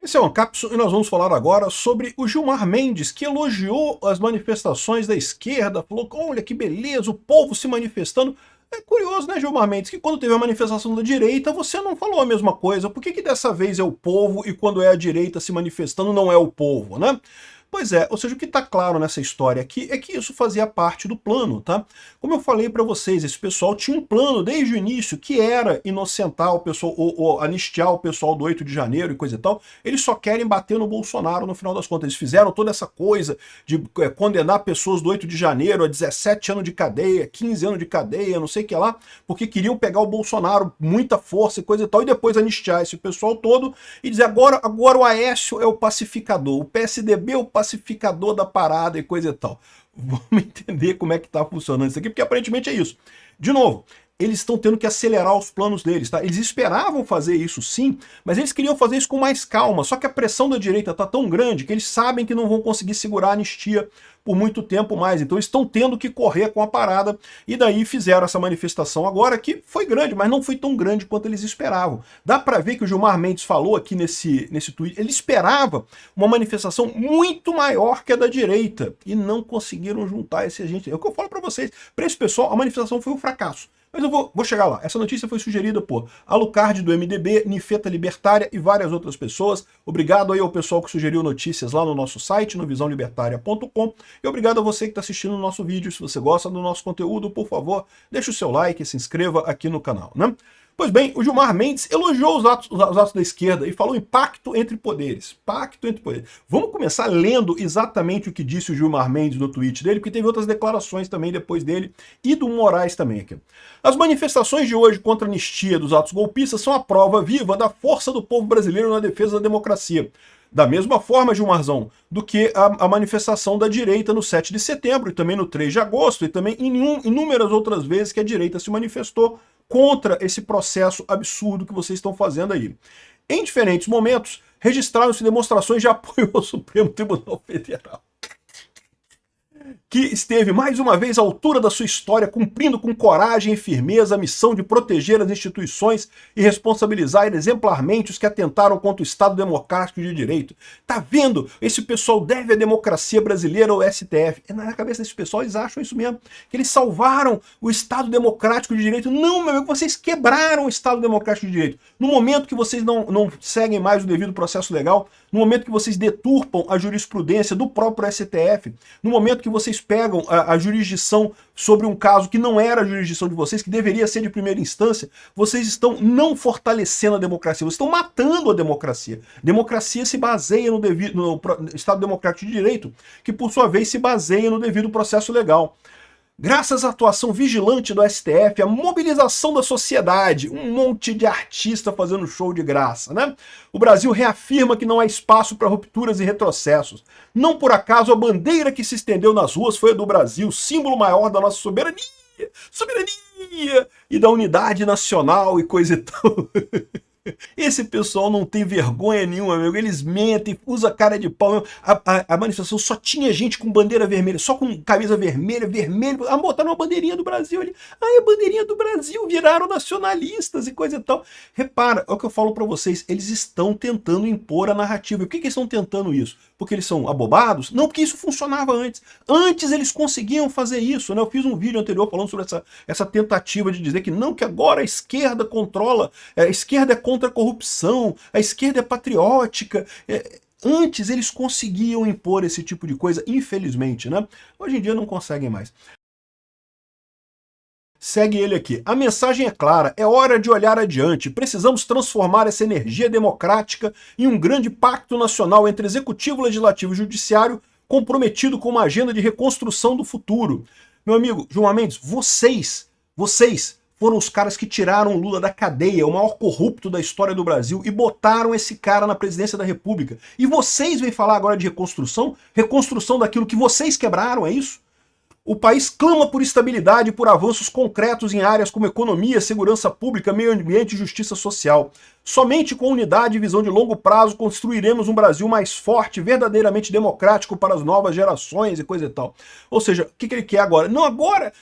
Esse é o Ancapso e nós vamos falar agora sobre o Gilmar Mendes, que elogiou as manifestações da esquerda, falou que olha que beleza, o povo se manifestando. É curioso, né, Gilmar Mendes, que quando teve a manifestação da direita você não falou a mesma coisa. Por que dessa vez é o povo e quando é a direita se manifestando não é o povo, né? Pois é, ou seja, o que está claro nessa história aqui é que isso fazia parte do plano, tá? Como eu falei para vocês, esse pessoal tinha um plano desde o início que era inocentar o pessoal, ou anistiar o pessoal do 8 de janeiro e coisa e tal. Eles só querem bater no Bolsonaro no final das contas. Eles fizeram toda essa coisa de condenar pessoas do 8 de janeiro a 17 anos de cadeia, 15 anos de cadeia, não sei o que lá, porque queriam pegar o Bolsonaro, muita força e coisa e tal, e depois anistiar esse pessoal todo e dizer agora o Aécio é o pacificador, o PSDB é o pacificador da parada e coisa e tal. Vamos entender como é que tá funcionando isso aqui, porque aparentemente é isso. De novo, eles estão tendo que acelerar os planos deles, tá? Eles esperavam fazer isso sim, mas eles queriam fazer isso com mais calma, só que a pressão da direita tá tão grande que eles sabem que não vão conseguir segurar a anistia por muito tempo mais, então eles estão tendo que correr com a parada, e daí fizeram essa manifestação agora, que foi grande, mas não foi tão grande quanto eles esperavam. Dá para ver que o Gilmar Mendes falou aqui nesse tweet, ele esperava uma manifestação muito maior que a da direita, e não conseguiram juntar esse gente. É o que eu falo para vocês, para esse pessoal a manifestação foi um fracasso. Mas eu vou chegar lá. Essa notícia foi sugerida por Alucard do MDB, Nifeta Libertária e várias outras pessoas. Obrigado aí ao pessoal que sugeriu notícias lá no nosso site, no visãolibertaria.com. E obrigado a você que está assistindo o nosso vídeo. Se você gosta do nosso conteúdo, por favor, deixe o seu like e se inscreva aqui no canal, né? Pois bem, o Gilmar Mendes elogiou os atos da esquerda e falou em pacto entre poderes. Pacto entre poderes. Vamos começar lendo exatamente o que disse o Gilmar Mendes no tweet dele, porque teve outras declarações também depois dele e do Moraes também aqui. As manifestações de hoje contra a anistia dos atos golpistas são a prova viva da força do povo brasileiro na defesa da democracia. Da mesma forma, Gilmarzão, do que a manifestação da direita no 7 de setembro e também no 3 de agosto e também inúmeras outras vezes que a direita se manifestou contra esse processo absurdo que vocês estão fazendo aí. Em diferentes momentos, registraram-se demonstrações de apoio ao Supremo Tribunal Federal, que esteve mais uma vez à altura da sua história, cumprindo com coragem e firmeza a missão de proteger as instituições e responsabilizar exemplarmente os que atentaram contra o Estado Democrático de Direito. Tá vendo? Esse pessoal deve a democracia brasileira ao STF. Na cabeça desse pessoal eles acham isso mesmo, que eles salvaram o Estado Democrático de Direito. Não, meu amigo, vocês quebraram o Estado Democrático de Direito. No momento que vocês não seguem mais o devido processo legal, no momento que vocês deturpam a jurisprudência do próprio STF, no momento que vocês pegam a jurisdição sobre um caso que não era a jurisdição de vocês, que deveria ser de primeira instância, vocês estão não fortalecendo a democracia, vocês estão matando a democracia. Democracia se baseia no Estado Democrático de Direito, que por sua vez se baseia no devido processo legal. Graças à atuação vigilante do STF, a mobilização da sociedade, um monte de artista fazendo show de graça, né? O Brasil reafirma que não há espaço para rupturas e retrocessos. Não por acaso a bandeira que se estendeu nas ruas foi a do Brasil, símbolo maior da nossa soberania e da unidade nacional e coisa e tal. Esse pessoal não tem vergonha nenhuma, amigo. Eles mentem, usam cara de pau. A manifestação só tinha gente com bandeira vermelha, só com camisa vermelha, vermelho. Botaram uma bandeirinha do Brasil ali. A bandeirinha do Brasil, viraram nacionalistas e coisa e tal. Repara, é o que eu falo pra vocês, eles estão tentando impor a narrativa. E por que eles estão tentando isso? Porque eles são abobados? Não, porque isso funcionava antes. Antes eles conseguiam fazer isso, né? Eu fiz um vídeo anterior falando sobre essa tentativa de dizer que não, que agora a esquerda controla, a esquerda é contra a corrupção, a esquerda é patriótica. Antes eles conseguiam impor esse tipo de coisa, infelizmente, né? Hoje em dia não conseguem mais. Segue ele aqui. A mensagem é clara, é hora de olhar adiante. Precisamos transformar essa energia democrática em um grande pacto nacional entre executivo, legislativo e judiciário, comprometido com uma agenda de reconstrução do futuro. Meu amigo, Gilmar Mendes, vocês foram os caras que tiraram o Lula da cadeia, o maior corrupto da história do Brasil, e botaram esse cara na presidência da República. E vocês vêm falar agora de reconstrução? Reconstrução daquilo que vocês quebraram, é isso? O país clama por estabilidade e por avanços concretos em áreas como economia, segurança pública, meio ambiente e justiça social. Somente com unidade e visão de longo prazo construiremos um Brasil mais forte, verdadeiramente democrático para as novas gerações e coisa e tal. Ou seja, o que ele quer agora? Não, agora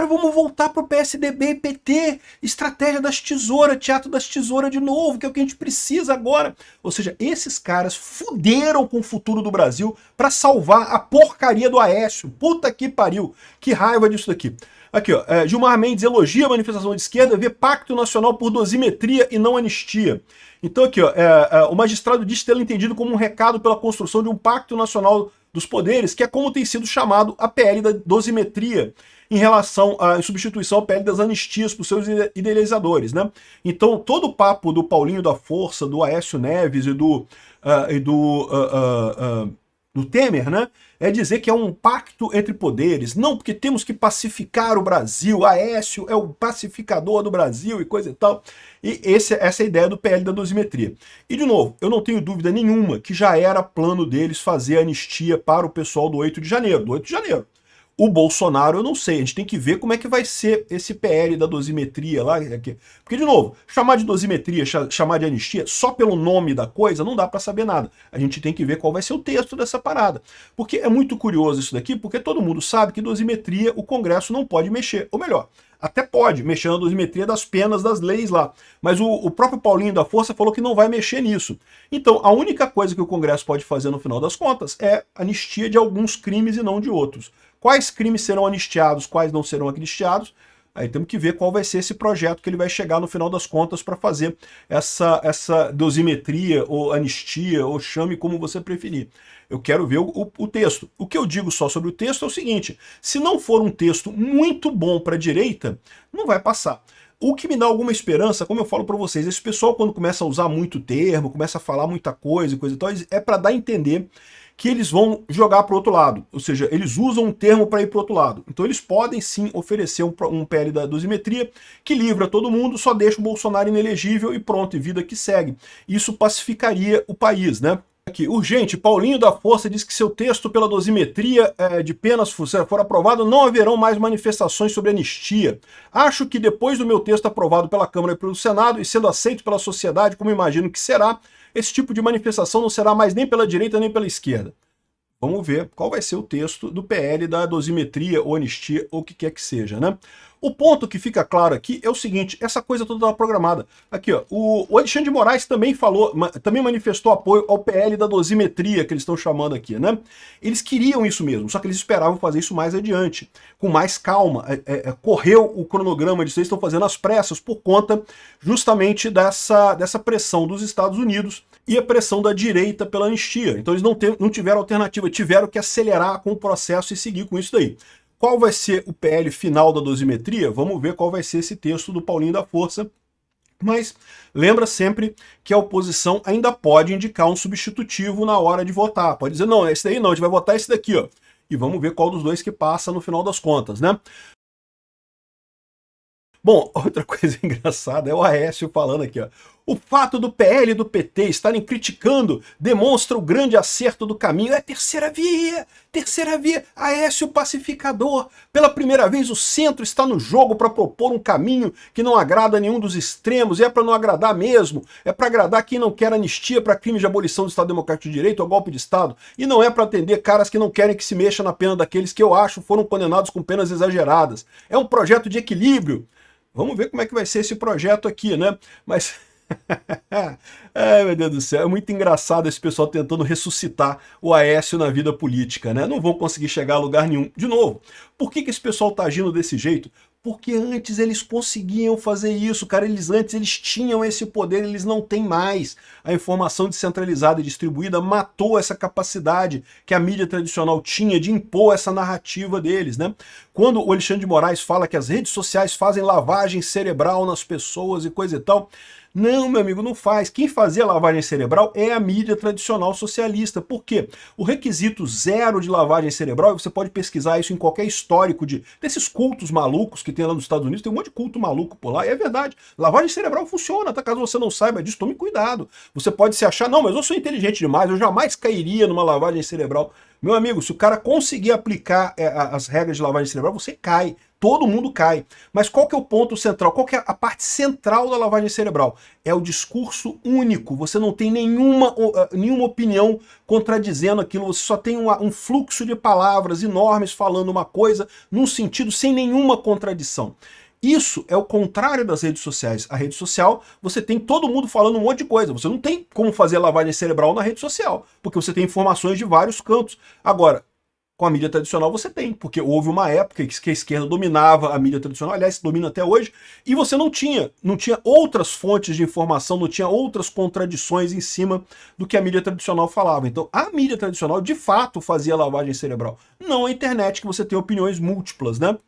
vamos voltar para o PSDB e PT, estratégia das tesouras, teatro das tesouras de novo, que é o que a gente precisa agora. Ou seja, esses caras fuderam com o futuro do Brasil para salvar a porcaria do Aécio. Puta que pariu, que raiva disso daqui. Aqui, ó, Gilmar Mendes elogia a manifestação de esquerda, vê pacto nacional por dosimetria e não anistia. Então aqui, ó, o magistrado diz tê-lo entendido como um recado pela construção de um pacto nacional dos poderes, que é como tem sido chamado a PL da dosimetria, em relação em substituição à PL das anistias por seus idealizadores, né? Então todo o papo do Paulinho da Força, do Aécio Neves e do Temer, né, é dizer que é um pacto entre poderes, não porque temos que pacificar o Brasil, Aécio é o pacificador do Brasil e coisa e tal, e essa é a ideia do PL da dosimetria. E de novo, eu não tenho dúvida nenhuma que já era plano deles fazer anistia para o pessoal do 8 de janeiro, O Bolsonaro, eu não sei, a gente tem que ver como é que vai ser esse PL da dosimetria lá. Porque, de novo, chamar de dosimetria, chamar de anistia, só pelo nome da coisa, não dá para saber nada. A gente tem que ver qual vai ser o texto dessa parada. Porque é muito curioso isso daqui, porque todo mundo sabe que dosimetria o Congresso não pode mexer. Ou melhor, até pode mexer na dosimetria das penas das leis lá. Mas o próprio Paulinho da Força falou que não vai mexer nisso. Então, a única coisa que o Congresso pode fazer no final das contas é anistia de alguns crimes e não de outros. Quais crimes serão anistiados, quais não serão anistiados? Aí temos que ver qual vai ser esse projeto que ele vai chegar no final das contas para fazer essa dosimetria, ou anistia, ou chame como você preferir. Eu quero ver o texto. O que eu digo só sobre o texto é o seguinte: se não for um texto muito bom para a direita, não vai passar. O que me dá alguma esperança, como eu falo para vocês, esse pessoal quando começa a usar muito termo, começa a falar muita coisa e tal, é para dar a entender que eles vão jogar para o outro lado, ou seja, eles usam um termo para ir para o outro lado. Então eles podem sim oferecer um PL da dosimetria que livra todo mundo, só deixa o Bolsonaro inelegível e pronto, e vida que segue. Isso pacificaria o país, né? Aqui, urgente, Paulinho da Força diz que seu texto pela dosimetria de penas for aprovado, não haverão mais manifestações sobre anistia. Acho que depois do meu texto aprovado pela Câmara e pelo Senado, e sendo aceito pela sociedade, como imagino que será, esse tipo de manifestação não será mais nem pela direita nem pela esquerda. Vamos ver qual vai ser o texto do PL da dosimetria ou anistia ou o que quer que seja, né? O ponto que fica claro aqui é o seguinte: essa coisa toda estava programada. Aqui, ó, o Alexandre de Moraes também também manifestou apoio ao PL da dosimetria, que eles estão chamando aqui, né? Eles queriam isso mesmo, só que eles esperavam fazer isso mais adiante, com mais calma. Correu o cronograma disso, eles estão fazendo às pressas por conta justamente dessa pressão dos Estados Unidos e a pressão da direita pela anistia. Então eles não tiveram alternativa, tiveram que acelerar com o processo e seguir com isso daí. Qual vai ser o PL final da dosimetria? Vamos ver qual vai ser esse texto do Paulinho da Força. Mas lembra sempre que a oposição ainda pode indicar um substitutivo na hora de votar. Pode dizer, não, esse daí não, a gente vai votar esse daqui, ó. E vamos ver qual dos dois que passa no final das contas, né? Bom, outra coisa engraçada é o Aécio falando aqui, ó. O fato do PL e do PT estarem criticando demonstra o grande acerto do caminho. É terceira via, Aécio pacificador. Pela primeira vez o centro está no jogo para propor um caminho que não agrada a nenhum dos extremos, e é para não agradar mesmo, é para agradar quem não quer anistia para crimes de abolição do Estado Democrático de Direito ou golpe de Estado, e não é para atender caras que não querem que se mexa na pena daqueles que eu acho foram condenados com penas exageradas. É um projeto de equilíbrio. Vamos ver como é que vai ser esse projeto aqui, né? Mas... Ai, meu Deus do céu, é muito engraçado esse pessoal tentando ressuscitar o Aécio na vida política, né? Não vão conseguir chegar a lugar nenhum. De novo, por que esse pessoal tá agindo desse jeito? Porque antes eles conseguiam fazer isso, cara. Antes eles tinham esse poder, eles não têm mais. A informação descentralizada e distribuída matou essa capacidade que a mídia tradicional tinha de impor essa narrativa deles, né? Quando o Alexandre de Moraes fala que as redes sociais fazem lavagem cerebral nas pessoas e coisa e tal, não, meu amigo, não faz. Quem fazia lavagem cerebral é a mídia tradicional socialista. Por quê? O requisito zero de lavagem cerebral, e você pode pesquisar isso em qualquer histórico desses cultos malucos que tem lá nos Estados Unidos, tem um monte de culto maluco por lá, e é verdade. Lavagem cerebral funciona, tá? Caso você não saiba disso, tome cuidado. Você pode se achar, não, mas eu sou inteligente demais, eu jamais cairia numa lavagem cerebral. Meu amigo, se o cara conseguir aplicar as regras de lavagem cerebral, você cai. todo mundo cai. Mas qual que é o ponto central? Qual que é a parte central da lavagem cerebral? É o discurso único. Você não tem nenhuma opinião contradizendo aquilo, você só tem um fluxo de palavras enormes falando uma coisa num sentido sem nenhuma contradição. Isso é o contrário das redes sociais. A rede social, você tem todo mundo falando um monte de coisa. Você não tem como fazer lavagem cerebral na rede social, porque você tem informações de vários cantos. Agora, com a mídia tradicional você tem, porque houve uma época que a esquerda dominava a mídia tradicional, aliás, domina até hoje, e você não tinha outras fontes de informação, não tinha outras contradições em cima do que a mídia tradicional falava. Então, a mídia tradicional, de fato, fazia lavagem cerebral. Não a internet, que você tem opiniões múltiplas, né?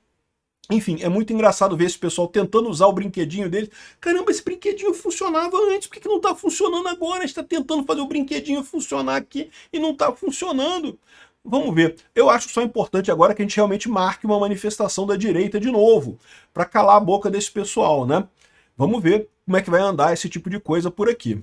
Enfim, é muito engraçado ver esse pessoal tentando usar o brinquedinho deles. Caramba, esse brinquedinho funcionava antes, por que não tá funcionando agora? A gente tá tentando fazer o brinquedinho funcionar aqui e não tá funcionando. Vamos ver. Eu acho só importante agora que a gente realmente marque uma manifestação da direita de novo, para calar a boca desse pessoal, né? Vamos ver como é que vai andar esse tipo de coisa por aqui.